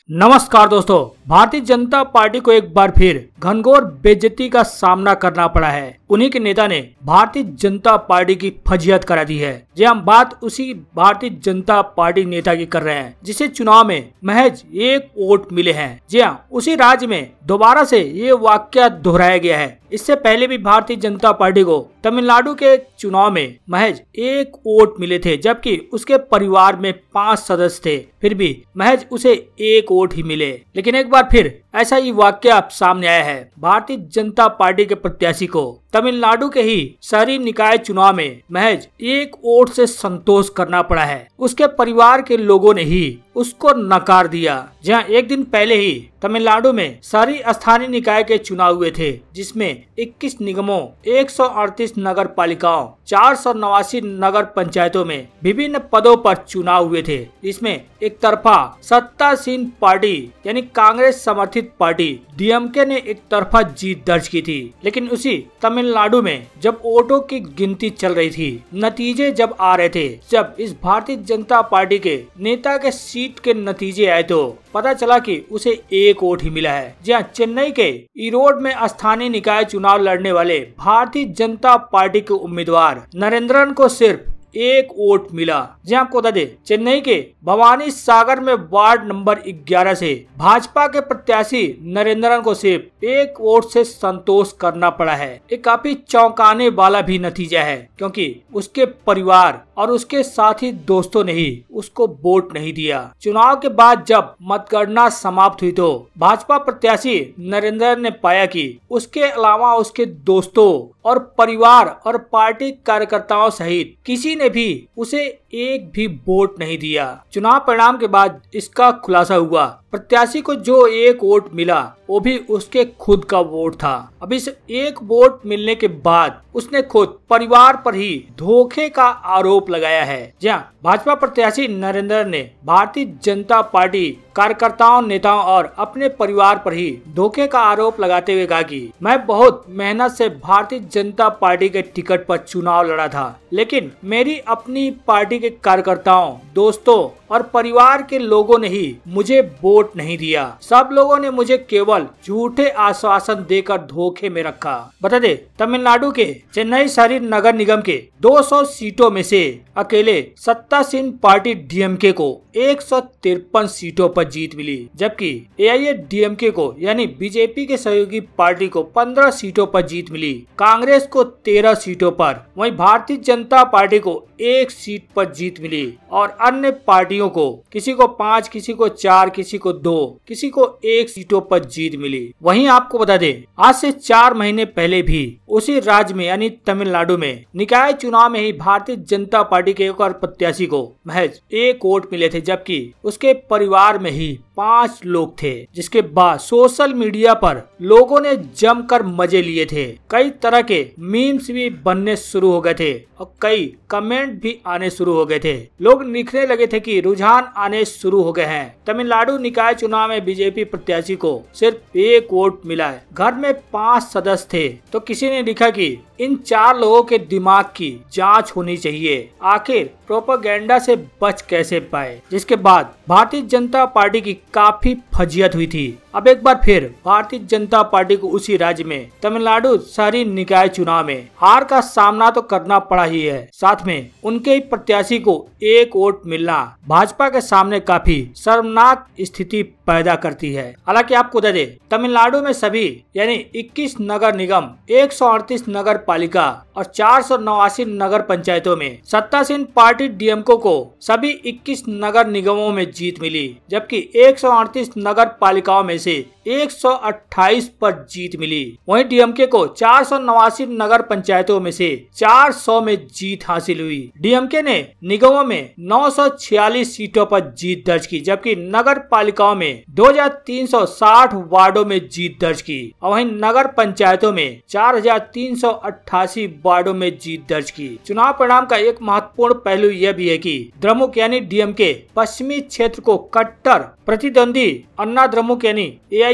नमस्कार दोस्तों, भारतीय जनता पार्टी को एक बार फिर घनघोर बेइज्जती का सामना करना पड़ा है। उन्हीं के नेता ने भारतीय जनता पार्टी की फजीहत करा दी है। जी हम बात उसी भारतीय जनता पार्टी नेता की कर रहे हैं जिसे चुनाव में महज 1 वोट मिले हैं। जी हाँ, उसी राज्य में दोबारा से ये वाकया दोहराया गया है। इससे पहले भी भारतीय जनता पार्टी को तमिलनाडु के चुनाव में महज 1 वोट मिले थे, जबकि उसके परिवार में 5 सदस्य थे, फिर भी महज उसे 1 वोट ही मिले। लेकिन एक बार फिर ऐसा ही वाकया सामने आया है। भारतीय जनता पार्टी के प्रत्याशी को तमिलनाडु के ही शहरी निकाय चुनाव में महज 1 वोट से संतोष करना पड़ा है। उसके परिवार के लोगों ने ही उसको नकार दिया। जहां एक दिन पहले ही तमिलनाडु में शहरी स्थानीय निकाय के चुनाव हुए थे, जिसमें 21 निगमों, 138 नगर पालिकाओं, 489 नगर पंचायतों में विभिन्न पदों पर चुनाव हुए थे। इसमें एक तरफा सत्तासीन पार्टी यानी कांग्रेस समर्थित पार्टी डीएमके ने एक तरफा जीत दर्ज की थी। लेकिन उसी तमिलनाडु में जब वोटों की गिनती चल रही थी, नतीजे जब आ रहे थे, जब इस भारतीय जनता पार्टी के नेता के सीट के नतीजे आए तो पता चला कि उसे 1 वोट ही मिला है। जहां चेन्नई के ईरोड में स्थानीय निकाय चुनाव लड़ने वाले भारतीय जनता पार्टी के उम्मीदवार नरेंद्रन को सिर्फ 1 वोट मिला। जहां आपको बता दें, चेन्नई के भवानी सागर में वार्ड नंबर 11 से भाजपा के प्रत्याशी नरेंद्रन को सिर्फ 1 वोट से संतोष करना पड़ा है। एक काफी चौंकाने वाला भी नतीजा है, क्योंकि उसके परिवार और उसके साथी दोस्तों ने ही उसको वोट नहीं दिया। चुनाव के बाद जब मतगणना समाप्त हुई तो भाजपा प्रत्याशी नरेंद्रन ने पाया कि उसके अलावा उसके दोस्तों और परिवार और पार्टी कार्यकर्ताओं सहित किसी ने भी उसे एक भी वोट नहीं दिया। चुनाव परिणाम के बाद इसका खुलासा हुआ। प्रत्याशी को जो 1 वोट मिला वो भी उसके खुद का वोट था। अब इस 1 वोट मिलने के बाद उसने खुद परिवार पर ही धोखे का आरोप लगाया है। जहां भाजपा प्रत्याशी नरेंद्र ने भारतीय जनता पार्टी कार्यकर्ताओं, नेताओं और अपने परिवार पर ही धोखे का आरोप लगाते हुए कहा कि मैं बहुत मेहनत से भारतीय जनता पार्टी के टिकट पर चुनाव लड़ा था, लेकिन मेरी अपनी पार्टी के कार्यकर्ताओं, दोस्तों और परिवार के लोगों ने ही मुझे वोट नहीं दिया। सब लोगों ने मुझे केवल झूठे आश्वासन देकर धोखे में रखा। बता दे, तमिलनाडु के चेन्नई शहरी नगर निगम के 200 सीटों में से अकेले सत्तासीन पार्टी डीएमके को 153 सीटों पर जीत मिली, जबकि एआईएडीएमके को यानी बीजेपी के सहयोगी पार्टी को 15 सीटों पर जीत मिली। कांग्रेस को 13 सीटों पर, वहीं भारतीय जनता पार्टी को 1 सीट पर जीत मिली और अन्य पार्टियों को किसी को 5, किसी को 4, किसी को 2, किसी को 1 सीटों पर जीत मिली। वहीं आपको बता दें, आज से 4 महीने पहले भी उसी राज्य में यानी तमिलनाडु में निकाय चुनाव में ही भारतीय जनता पार्टी के एक और प्रत्याशी को महज 1 वोट मिले थे, जबकि उसके परिवार में ही 5 लोग थे। जिसके बाद सोशल मीडिया पर लोगों ने जमकर मजे लिए थे। कई तरह के मीम्स भी बनने शुरू हो गए थे और कई कमेंट भी आने शुरू हो गए थे। लोग लिखने लगे थे कि रुझान आने शुरू हो गए हैं। तमिलनाडु निकाय चुनाव में बीजेपी प्रत्याशी को सिर्फ 1 वोट मिला है। घर में 5 सदस्य थे तो किसी ने लिखा कि इन 4 लोगों के दिमाग की जांच होनी चाहिए, आखिर प्रोपेगेंडा से बच कैसे पाए। जिसके बाद भारतीय जनता पार्टी की काफी फजीहत हुई थी। अब एक बार फिर भारतीय जनता पार्टी को उसी राज्य में तमिलनाडु शहरी निकाय चुनाव में हार का सामना तो करना पड़ा ही है, साथ में उनके ही प्रत्याशी को 1 वोट मिलना भाजपा के सामने काफी शर्मनाक स्थिति पैदा करती है। हालांकि आपको बता दें, तमिलनाडु में सभी यानी 21 नगर निगम, 138 नगर पालिका और 489 नगर पंचायतों में सत्तासीन पार्टी डीएमके को सभी 21 नगर निगमों में जीत मिली, जबकि 138 नगर पालिकाओं में से 128 पर जीत मिली। वहीं डीएमके को 489 नगर पंचायतों में से 400 में जीत हासिल हुई। डीएमके ने निगमों में 946 सीटों पर जीत दर्ज की, जबकि नगर पालिकाओं में 2360 वार्डों में जीत दर्ज की और वहीं नगर पंचायतों में 4388 वार्डों में जीत दर्ज की। चुनाव परिणाम का एक महत्वपूर्ण पहलू यह भी है कि द्रमुक यानी डीएमके पश्चिमी क्षेत्र को कट्टर प्रतिद्वंदी अन्ना द्रमुक यानी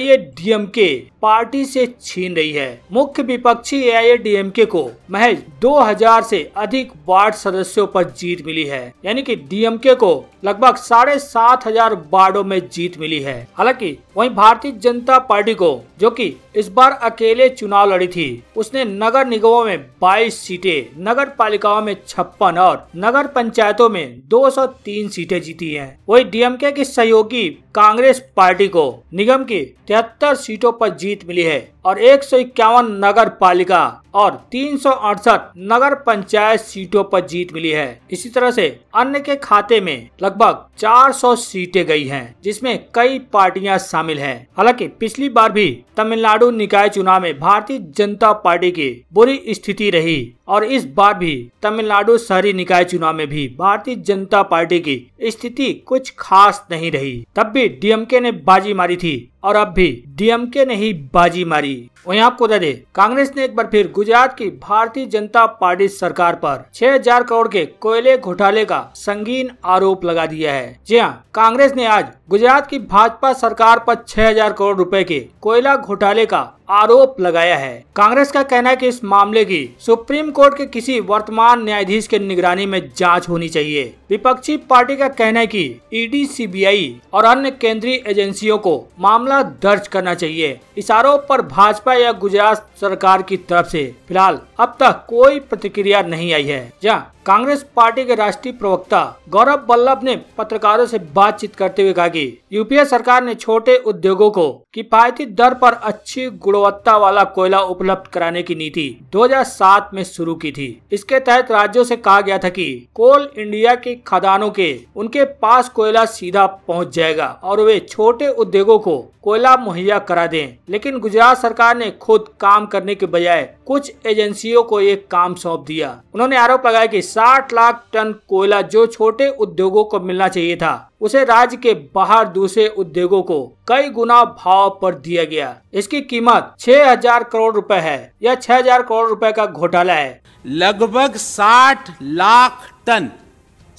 एआईएडीएमके पार्टी से छीन रही है। मुख्य विपक्षी एआईएडीएमके को महज 2000 से अधिक वार्ड सदस्यों पर जीत मिली है, यानी कि डीएमके को लगभग 7500 वार्डों में जीत मिली है। हालांकि वहीं भारतीय जनता पार्टी को, जो कि इस बार अकेले चुनाव लड़ी थी, उसने नगर निगमों में 22 सीटें, नगर पालिकाओं में 56 और नगर पंचायतों में 203 सीटें जीती हैं। वहीं डीएमके की सहयोगी कांग्रेस पार्टी को निगम की 73 सीटों पर जीत मिली है और 151 नगर पालिका और 368 नगर पंचायत सीटों पर जीत मिली है। इसी तरह से अन्य के खाते में लगभग 400 सीटें गई हैं, जिसमें कई पार्टियां शामिल हैं। हालांकि पिछली बार भी तमिलनाडु निकाय चुनाव में भारतीय जनता पार्टी की बुरी स्थिति रही और इस बार भी तमिलनाडु शहरी निकाय चुनाव में भी भारतीय जनता पार्टी की स्थिति कुछ खास नहीं रही। तब भी डीएमके ने बाजी मारी थी और अब भी डीएमके ने ही बाजी मारी। वहीं आपको बता दें, कांग्रेस ने एक बार फिर गुजरात की भारतीय जनता पार्टी सरकार पर 6000 करोड़ के कोयले घोटाले का संगीन आरोप लगा दिया है। जी हां, कांग्रेस ने आज गुजरात की भाजपा सरकार पर 6000 करोड़ रुपए के कोयला घोटाले का आरोप लगाया है। कांग्रेस का कहना है कि इस मामले की सुप्रीम कोर्ट के किसी वर्तमान न्यायाधीश के निगरानी में जांच होनी चाहिए। विपक्षी पार्टी का कहना है कि ईडी, सीबीआई और अन्य केंद्रीय एजेंसियों को मामला दर्ज करना चाहिए। इस आरोप पर भाजपा या गुजरात सरकार की तरफ से फिलहाल अब तक कोई प्रतिक्रिया नहीं आई है। जहां कांग्रेस पार्टी के राष्ट्रीय प्रवक्ता गौरव वल्लभ ने पत्रकारों से बातचीत करते हुए कहा कि यूपीए सरकार ने छोटे उद्योगों को किफायती दर पर अच्छी गुणवत्ता वाला कोयला उपलब्ध कराने की नीति 2007 में शुरू की थी। इसके तहत राज्यों से कहा गया था कि कोल इंडिया की खदानों के उनके पास कोयला सीधा पहुंच जाएगा और वे छोटे उद्योगों को कोयला मुहैया करा दें। लेकिन गुजरात सरकार ने खुद काम करने के बजाय कुछ एजेंसियों को ये काम सौंप दिया। उन्होंने आरोप लगाया कि 60 लाख टन कोयला जो छोटे उद्योगों को मिलना चाहिए था, उसे राज्य के बाहर दूसरे उद्योगों को कई गुना भाव पर दिया गया। इसकी कीमत 6000 करोड़ रुपए है। यह 6000 करोड़ रुपए का घोटाला है। लगभग 60 लाख टन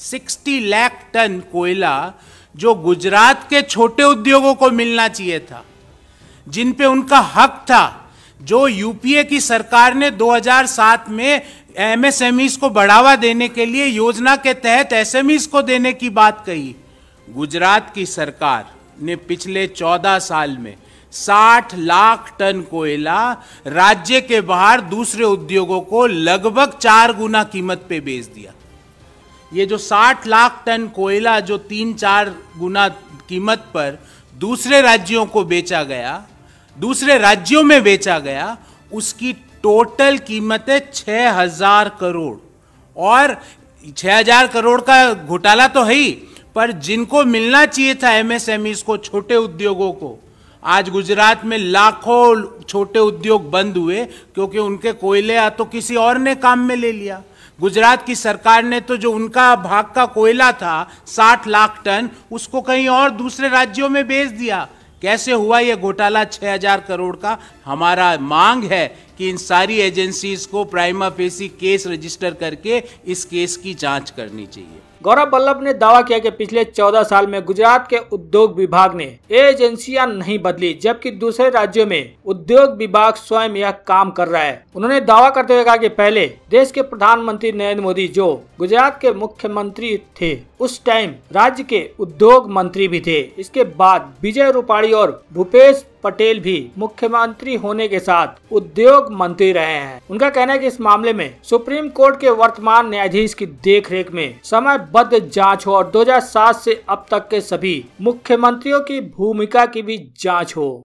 60 लाख टन कोयला जो गुजरात के छोटे उद्योगों को मिलना चाहिए था, जिन पे उनका हक था, जो यूपीए की सरकार ने 2007 में एमएसएमईज को बढ़ावा देने के लिए योजना के तहत एसएमईज को देने की बात कही। गुजरात की सरकार ने पिछले 14 साल में 60 लाख टन कोयला राज्य के बाहर दूसरे उद्योगों को लगभग 4 गुना कीमत पे बेच दिया। ये जो 60 लाख टन कोयला जो 3-4 गुना कीमत पर दूसरे राज्यों को बेचा गया, दूसरे राज्यों में बेचा गया, उसकी टोटल कीमत है 6000 करोड़। और 6000 करोड़ का घोटाला तो है ही, पर जिनको मिलना चाहिए था एमएसएमईज को, छोटे उद्योगों को, आज गुजरात में लाखों छोटे उद्योग बंद हुए क्योंकि उनके कोयले या तो किसी और ने काम में ले लिया। गुजरात की सरकार ने तो जो उनका भाग का कोयला था 60 लाख टन, उसको कहीं और दूसरे राज्यों में बेच दिया। कैसे हुआ यह घोटाला 6000 करोड़ का? हमारा मांग है कि इन सारी एजेंसीज को प्राइमा फेसी केस रजिस्टर करके इस केस की जांच करनी चाहिए। गौरव वल्लभ ने दावा किया कि पिछले 14 साल में गुजरात के उद्योग विभाग ने एजेंसियां नहीं बदली, जबकि दूसरे राज्यों में उद्योग विभाग स्वयं यह काम कर रहा है। उन्होंने दावा करते हुए कहा कि पहले देश के प्रधानमंत्री नरेंद्र मोदी, जो गुजरात के मुख्यमंत्री थे, उस टाइम राज्य के उद्योग मंत्री भी थे। इसके बाद विजय रूपाणी और भूपेश पटेल भी मुख्यमंत्री होने के साथ उद्योग मंत्री रहे हैं। उनका कहना है कि इस मामले में सुप्रीम कोर्ट के वर्तमान न्यायाधीश की देखरेख में समयबद्ध जांच हो और 2007 से अब तक के सभी मुख्यमंत्रियों की भूमिका की भी जांच हो।